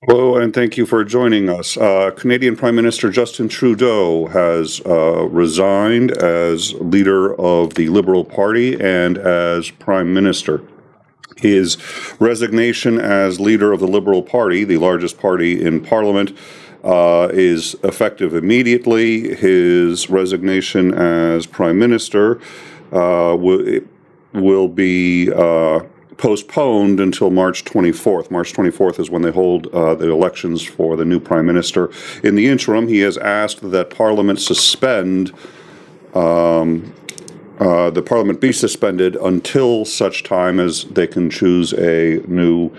Hello, and thank you for joining us. Canadian Prime Minister Justin Trudeau has resigned as leader of the Liberal Party and as Prime Minister. His resignation as leader of the Liberal Party, the largest party in Parliament, is effective immediately. His resignation as Prime Minister will be postponed until March 24th. March 24th is when they hold the elections for the new Prime Minister. In the interim, he has asked that Parliament be suspended until such time as they can choose a new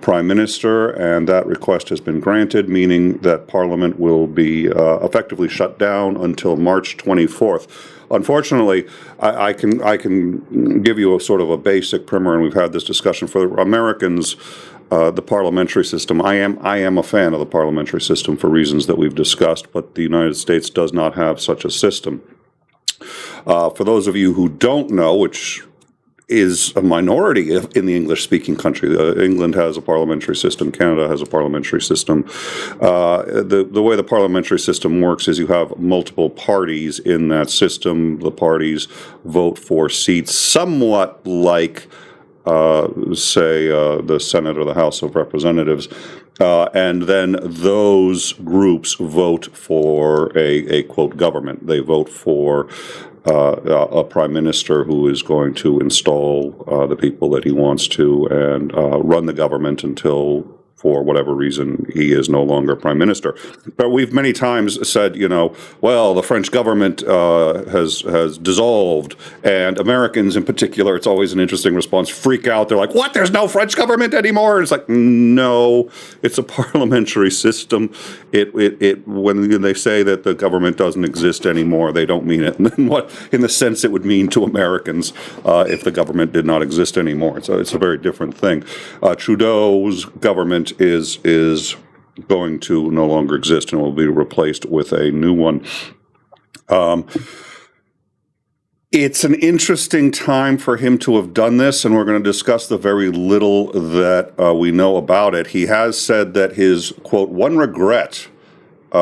Prime Minister, and that request has been granted, meaning that Parliament will be effectively shut down until March 24th. Unfortunately, I can give you a sort of a basic primer, and we've had this discussion for Americans. The parliamentary system. I am a fan of the parliamentary system for reasons that we've discussed, but the United States does not have such a system. For those of you who don't know, which is a minority in the English-speaking country. England has a parliamentary system. Canada has a parliamentary system. The way the parliamentary system works is you have multiple parties in that system. The parties vote for seats somewhat like, say, the Senate or the House of Representatives. And then those groups vote for a quote, government. They vote for a prime minister who is going to install the people that he wants to and run the government until, for whatever reason, he is no longer prime minister. But we've many times said, well, the French government has dissolved, and Americans in particular, it's always an interesting response, freak out. They're like, what, there's no French government anymore? And it's like, no, it's a parliamentary system. When they say that the government doesn't exist anymore, they don't mean it in the sense it would mean to Americans if the government did not exist anymore. So it's a very different thing. Trudeau's government is going to no longer exist and will be replaced with a new one. It's an interesting time for him to have done this, and we're going to discuss the very little that we know about it. He has said that his, quote, one regret, he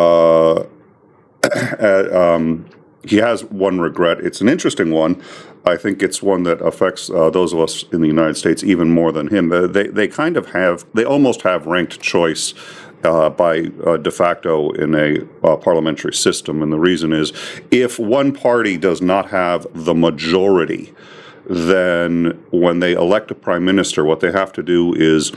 has one regret. It's an interesting one. I think it's one that affects those of us in the United States even more than him. They almost have ranked choice by de facto in a parliamentary system. And the reason is, if one party does not have the majority, then when they elect a prime minister, what they have to do is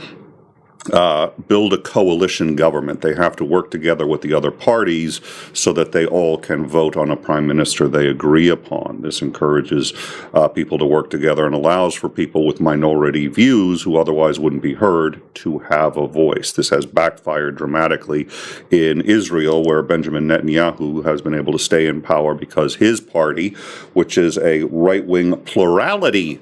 build a coalition government. They have to work together with the other parties so that they all can vote on a prime minister they agree upon. This encourages people to work together and allows for people with minority views who otherwise wouldn't be heard to have a voice. This has backfired dramatically in Israel, where Benjamin Netanyahu has been able to stay in power because his party, which is a right-wing plurality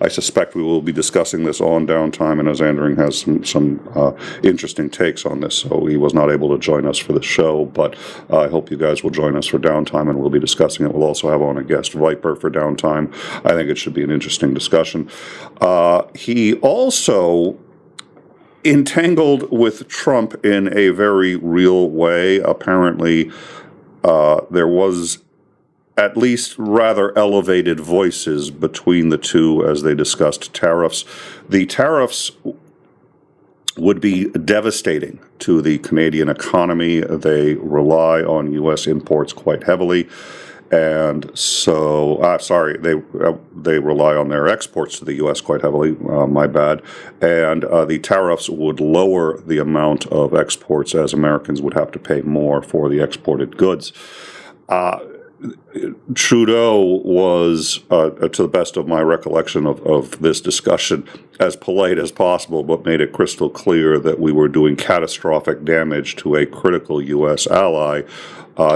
I suspect we will be discussing this on Downtime, and as Andring has some interesting takes on this, so he was not able to join us for the show, but I hope you guys will join us for Downtime, and we'll be discussing it. We'll also have on a guest, Viper, for Downtime. I think it should be an interesting discussion. He also entangled with Trump in a very real way. Apparently, there was at least rather elevated voices between the two as they discussed tariffs. The tariffs would be devastating to the Canadian economy. They rely on U.S. imports quite heavily. And so, sorry, they rely on their exports to the U.S. quite heavily, my bad. And the tariffs would lower the amount of exports, as Americans would have to pay more for the exported goods. Trudeau was, to the best of my recollection of this discussion, as polite as possible, but made it crystal clear that we were doing catastrophic damage to a critical U.S. ally.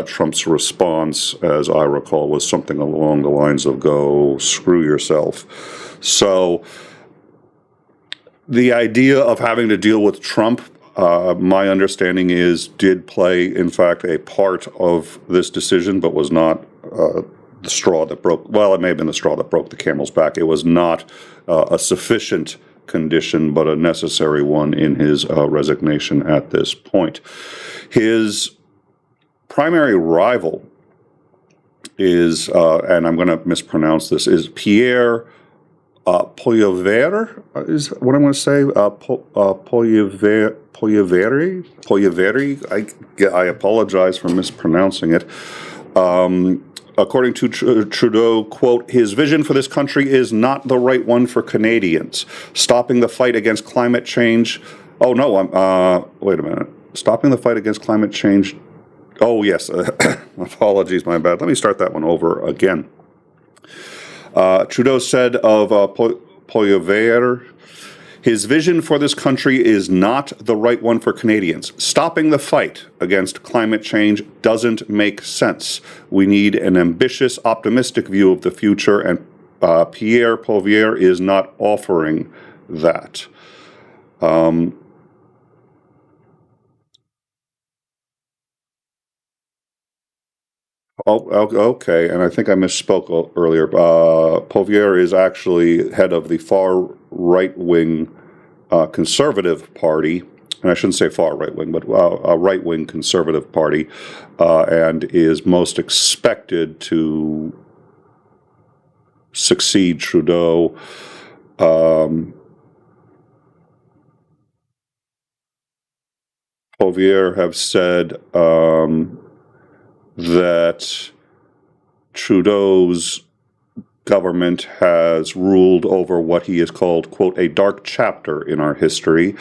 Trump's response, as I recall, was something along the lines of "Go screw yourself." So the idea of having to deal with Trump, my understanding is, did play, in fact, a part of this decision, but was not the straw that broke, well, it may have been the straw that broke the camel's back. It was not a sufficient condition, but a necessary one in his resignation at this point. His primary rival is, and I'm going to mispronounce this, is Pierre Poilievre, is what I'm going to say. Poilievre. I apologize for mispronouncing it. According to Trudeau, quote, his vision for this country is not the right one for Canadians. Stopping the fight against climate change. Oh, no, wait a minute. Stopping the fight against climate change. Oh, yes. Apologies, my bad. Let me start that one over again. Trudeau said of Poilievre, his vision for this country is not the right one for Canadians. Stopping the fight against climate change doesn't make sense. We need an ambitious, optimistic view of the future, and Pierre Poilievre is not offering that. Oh, okay, and I think I misspoke earlier. Poilievre is actually head of the far right-wing conservative party, and I shouldn't say far right-wing, but a right-wing conservative party, and is most expected to succeed Trudeau. Poilievre have said that Trudeau's government has ruled over what he has called, quote, a dark chapter in our history.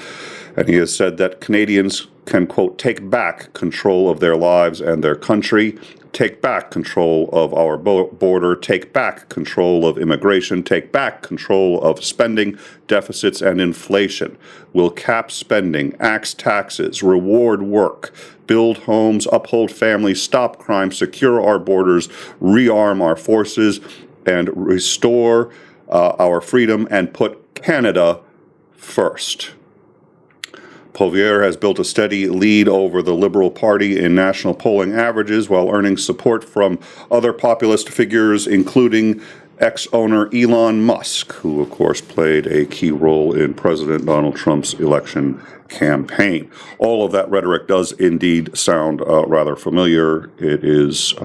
And he has said that Canadians can, quote, take back control of their lives and their country, take back control of our border, take back control of immigration, take back control of spending, deficits, and inflation. We'll cap spending, axe taxes, reward work, build homes, uphold families, stop crime, secure our borders, rearm our forces, and restore our freedom and put Canada first. Poilievre has built a steady lead over the Liberal Party in national polling averages while earning support from other populist figures, including ex-owner Elon Musk, who, of course, played a key role in President Donald Trump's election campaign. All of that rhetoric does indeed sound rather familiar. It is,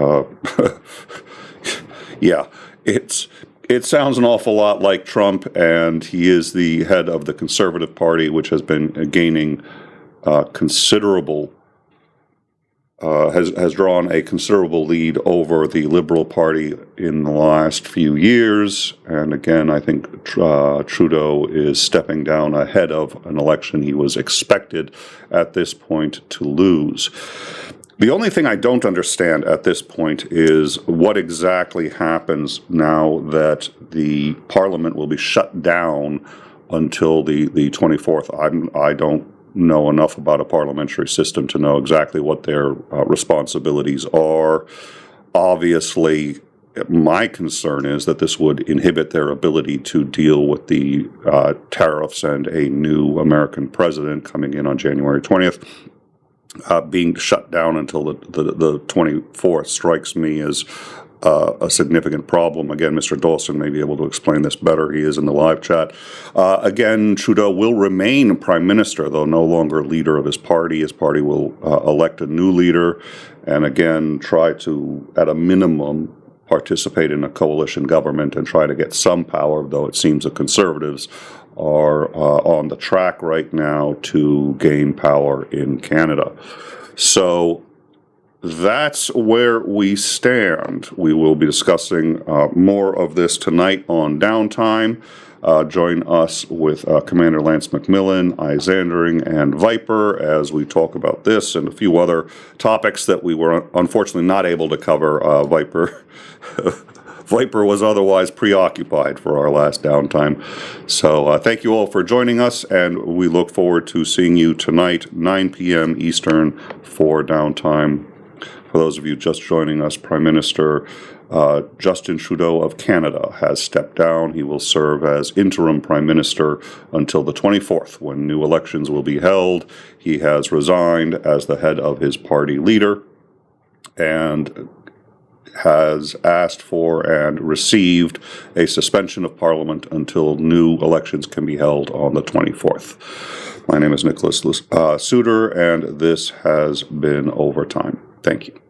yeah, it sounds an awful lot like Trump, and he is the head of the Conservative Party, which has been gaining considerable, has drawn a considerable lead over the Liberal Party in the last few years. And again, I think Trudeau is stepping down ahead of an election he was expected at this point to lose. The only thing I don't understand at this point is what exactly happens now that the Parliament will be shut down until the 24th. I don't know enough about a parliamentary system to know exactly what their responsibilities are. Obviously, my concern is that this would inhibit their ability to deal with the tariffs and a new American president coming in on January 20th. Being shut down until the 24th strikes me as a significant problem. Again, Mr. Dawson may be able to explain this better. He is in the live chat. Again, Trudeau will remain Prime Minister, though no longer leader of his party. His party will elect a new leader and, again, try to, at a minimum, participate in a coalition government and try to get some power, though it seems the Conservatives are on the track right now to gain power in Canada. So that's where we stand. We will be discussing more of this tonight on Downtime. Join us with Commander Lance McMillan, 𝐒𝐨𝐮𝐭𝐭𝐞𝐫, and Viper as we talk about this and a few other topics that we were unfortunately not able to cover. Viper was otherwise preoccupied for our last Downtime. So thank you all for joining us, and we look forward to seeing you tonight, 9 p.m. Eastern, for Downtime. For those of you just joining us, Prime Minister Justin Trudeau of Canada has stepped down. He will serve as interim Prime Minister until the 24th, when new elections will be held. He has resigned as the head of his party leader and has asked for and received a suspension of Parliament until new elections can be held on the 24th. My name is Nicholas Suter, and this has been Overtime. Thank you.